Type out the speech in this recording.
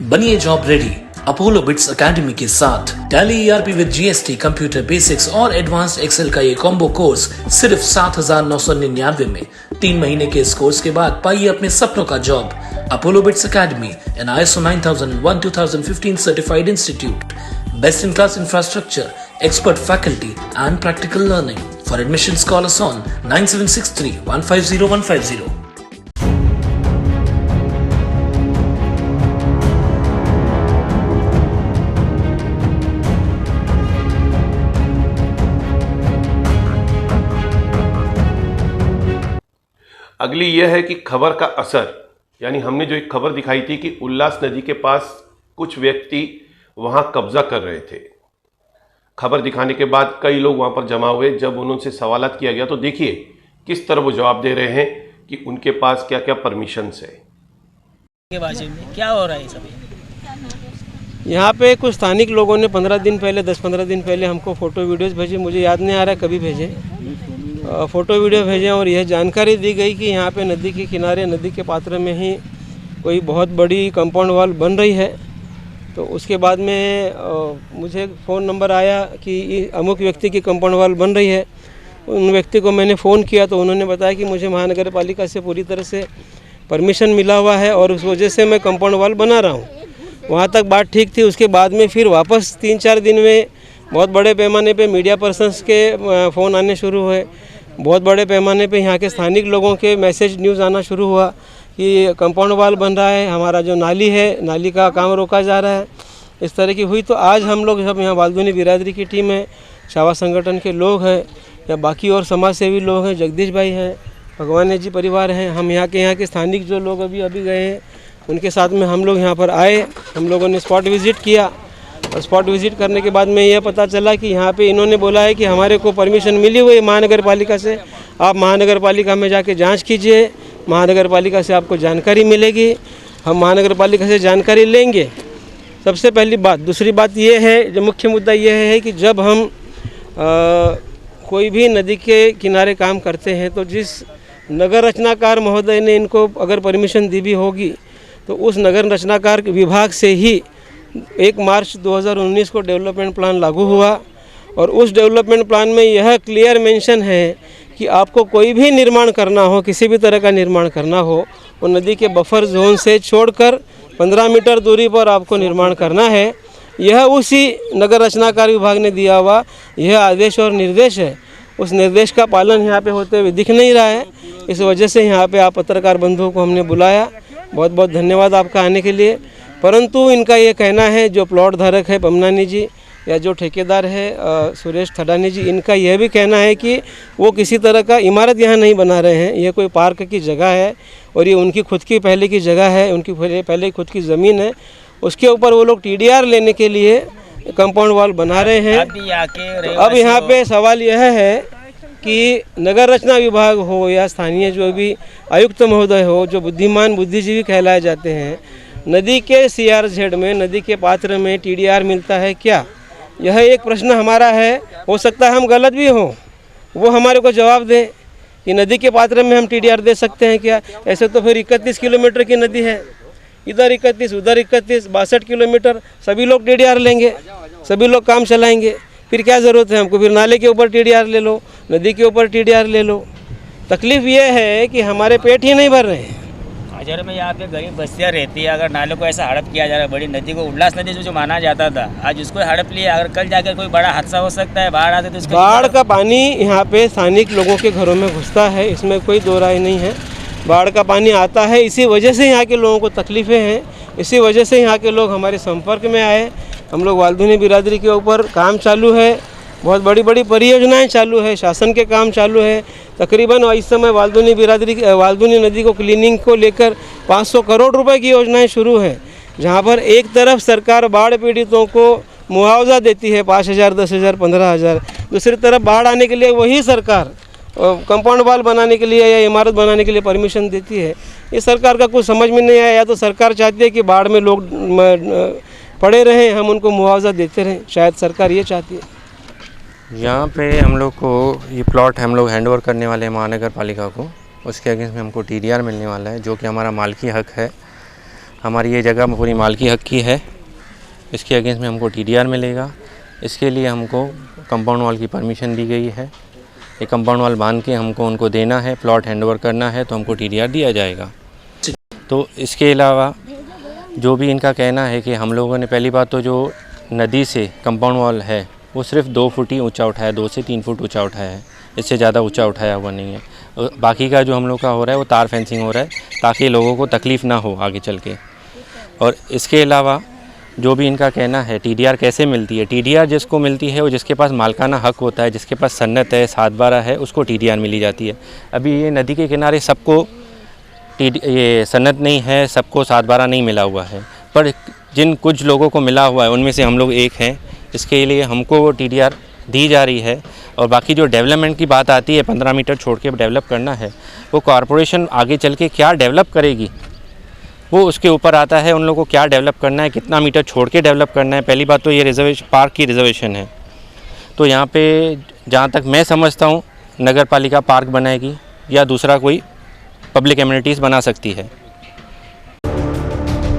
बनिए job ready Apollo bits academy के साथ। Tally ERP with GST, computer basics और एडवांस्ड एक्सेल का ये कॉम्बो कोर्स सिर्फ 7,999 में। 3 महीने के इस कोर्स के बाद पाइए अपने सपनों का job. Apollo bits academy, an ISO 9001:2015 certified institute, best in class infrastructure, expert faculty and practical learning. For admissions, call us on 9763 150 150. अगली यह है कि खबर का असर, यानी हमने जो एक खबर दिखाई थी कि उल्लास नदी के पास कुछ व्यक्ति वहां कब्जा कर रहे थे। खबर दिखाने के बाद कई लोग वहां पर जमा हुए। जब उनसे सवालात किया गया तो देखिए किस तरह वो जवाब दे रहे हैं कि उनके पास क्या क्या परमिशंस है। के बारे में क्या हो रहा है सब? यहाँ पे कुछ स्थानिक लोगों ने 15 दिन पहले 10-15 दिन पहले हमको फ़ोटो वीडियोस भेजे, मुझे याद नहीं आ रहा कभी भेजे, फ़ोटो वीडियो भेजे और यह जानकारी दी गई कि यहाँ पे नदी के किनारे, नदी के पात्र में ही कोई बहुत बड़ी कंपाउंड वॉल बन रही है। तो उसके बाद में मुझे फ़ोन नंबर आया कि अमुक व्यक्ति की कंपाउंड वॉल बन रही है। उन व्यक्ति को मैंने फ़ोन किया तो उन्होंने बताया कि मुझे महानगर पालिका से पूरी तरह से परमिशन मिला हुआ है और उस वजह से मैं कंपाउंड वॉल बना रहा हूँ। वहाँ तक बात ठीक थी। उसके बाद में फिर वापस 3-4 दिन में बहुत बड़े पैमाने पे मीडिया पर्सन्स के फ़ोन आने शुरू हुए। बहुत बड़े पैमाने पे यहाँ के स्थानिक लोगों के मैसेज न्यूज़ आना शुरू हुआ कि कंपाउंड वॉल बन रहा है, हमारा जो नाली है, नाली का काम रोका जा रहा है। इस तरह की हुई तो आज हम लोग सब यहाँ वाल्दुनी बिरादरी की टीम है, शावा संगठन के लोग हैं या बाकी और समाज सेवी लोग हैं, जगदीश भाई हैं, भगवान जी परिवार हैं, हम यहाँ के स्थानिक जो लोग अभी गए हैं उनके साथ में हम लोग यहाँ पर आए। हम लोगों ने स्पॉट विज़िट किया और स्पॉट विज़िट करने के बाद में यह पता चला कि यहाँ पे इन्होंने बोला है कि हमारे को परमिशन मिली हुई है महानगर पालिका से, आप महानगर पालिका में जाके जांच कीजिए, महानगर पालिका से आपको जानकारी मिलेगी, हम महानगर पालिका से जानकारी लेंगे। सबसे पहली बात। दूसरी बात ये है, जो मुख्य मुद्दा ये है कि जब हम कोई भी नदी के किनारे काम करते हैं तो जिस नगर रचनाकार महोदय ने इनको अगर परमिशन दी भी होगी तो उस नगर रचनाकार विभाग से ही 1 मार्च 2019 को डेवलपमेंट प्लान लागू हुआ और उस डेवलपमेंट प्लान में यह क्लियर मेंशन है कि आपको कोई भी निर्माण करना हो, किसी भी तरह का निर्माण करना हो, वो नदी के बफर जोन से छोड़कर 15 मीटर दूरी पर आपको निर्माण करना है। यह उसी नगर रचनाकार विभाग ने दिया हुआ यह आदेश और निर्देश है। उस निर्देश का पालन यहाँ पे होते हुए दिख नहीं रहा है। इस वजह से यहाँ पे आप पत्रकार बंधुओं को हमने बुलाया। बहुत बहुत धन्यवाद आपका आने के लिए। परंतु इनका ये कहना है, जो प्लॉट धारक है बमनानी जी या जो ठेकेदार है सुरेश थडानी जी, इनका यह भी कहना है कि वो किसी तरह का इमारत यहाँ नहीं बना रहे हैं। यह कोई पार्क की जगह है और ये उनकी खुद की पहले की जगह है, उनकी पहले खुद की ज़मीन है। उसके ऊपर वो लोग TDR लेने के लिए कंपाउंड वॉल बना रहे हैं। तो अब यहाँ पे सवाल यह है कि नगर रचना विभाग हो या स्थानीय जो भी आयुक्त महोदय हो, जो बुद्धिमान बुद्धिजीवी कहलाए जाते हैं, नदी के CRZ में, नदी के पात्र में TDR मिलता है क्या? यह एक प्रश्न हमारा है। हो सकता है हम गलत भी हों, वो हमारे को जवाब दें कि नदी के पात्र में हम TDR दे सकते हैं क्या? ऐसे तो फिर 31 किलोमीटर की नदी है, इधर 31 उधर 31, 62 किलोमीटर, सभी लोग TDR लेंगे, सभी लोग काम चलाएंगे। फिर क्या ज़रूरत है हमको? फिर नाले के ऊपर TDR ले लो, नदी के ऊपर TDR ले लो। तकलीफ़ ये है कि हमारे पेट ही नहीं भर रहे हैं। हज़ारों में यहाँ पे गरीब बस्तियाँ रहती है। अगर नाले को ऐसा हड़प किया जा रहा है, बड़ी नदी को उल्लास नदी जो माना जाता था, आज उसको हड़प लिया। अगर कल जाकर कोई बड़ा हादसा हो सकता है, बाढ़ आते तो बाढ़ का पानी यहाँ पे स्थानिक लोगों के घरों में घुसता है, इसमें कोई दो राय नहीं है। बाढ़ का पानी आता है, इसी वजह से यहाँ के लोगों को तकलीफ़ें हैं, इसी वजह से यहाँ के लोग हमारे संपर्क में आए। हम लोग वाल्दुनी बिरादरी के ऊपर काम चालू है, बहुत बड़ी बड़ी परियोजनाएं चालू है, शासन के काम चालू है। तकरीबन इस समय वाल्दुनी नदी को क्लीनिंग को लेकर 500 करोड़ रुपए की योजनाएं शुरू हैं, जहां पर एक तरफ सरकार बाढ़ पीड़ितों को मुआवजा देती है 5,000, 10,000, 15,000, दूसरी तरफ बाढ़ आने के लिए वही सरकार कंपाउंड वॉल बनाने के लिए या इमारत बनाने के लिए परमिशन देती है। ये सरकार का कुछ समझ में नहीं आया। या तो सरकार चाहती है कि बाढ़ में लोग पड़े रहें, हम उनको मुआवजा देते रहें, शायद सरकार ये चाहती है। यहाँ पे हम लोग को ये प्लॉट हम लोग हैंड ओवर करने वाले हैं महानगर पालिका को। उसके अगेंस्ट में हमको TDR मिलने वाला है, जो कि हमारा मालकी हक है। हमारी ये जगह पूरी मालकी हक की है, इसके अगेंस्ट में हमको TDR मिलेगा। इसके लिए हमको कंपाउंड वॉल की परमिशन दी गई है। ये कंपाउंड वॉल बांध के हमको उनको देना है, प्लॉट हैंडओवर करना है तो हमको TDR दिया जाएगा। तो इसके अलावा जो भी इनका कहना है कि हम लोगों ने पहली बात तो जो नदी से कंपाउंड वॉल है वो सिर्फ 2 फुट ही ऊंचा उठाया, 2 से 3 फुट ऊंचा उठाया है, इससे ज़्यादा ऊंचा उठाया हुआ नहीं है। बाकी का जो हम लोग का हो रहा है वो तार फेंसिंग हो रहा है ताकि लोगों को तकलीफ़ ना हो आगे चल के। और इसके अलावा जो भी इनका कहना है TDR कैसे मिलती है, TDR जिसको मिलती है वो जिसके पास मालकाना हक होता है, जिसके पास सन्नत है, 7/12 है, उसको TDR मिली जाती है। अभी ये नदी के किनारे सबको ये सन्नत नहीं है, सबको 7/12 नहीं मिला हुआ है, पर जिन कुछ लोगों को मिला हुआ है उनमें से हम लोग एक हैं। इसके लिए हमको वो TDR दी जा रही है। और बाकी जो डेवलपमेंट की बात आती है 15 मीटर छोड़ के डेवलप करना है, वो कॉरपोरेशन आगे चल के क्या डेवलप करेगी वो उसके ऊपर आता है। उन लोगों को क्या डेवलप करना है, कितना मीटर छोड़ के डेवलप करना है। पहली बात तो ये रिजर्वेशन, पार्क की रिजर्वेशन है, तो यहाँ पे जहाँ तक मैं समझता हूँ नगर पालिका पार्क बनाएगी या दूसरा कोई पब्लिक एमिनिटीज़ बना सकती है।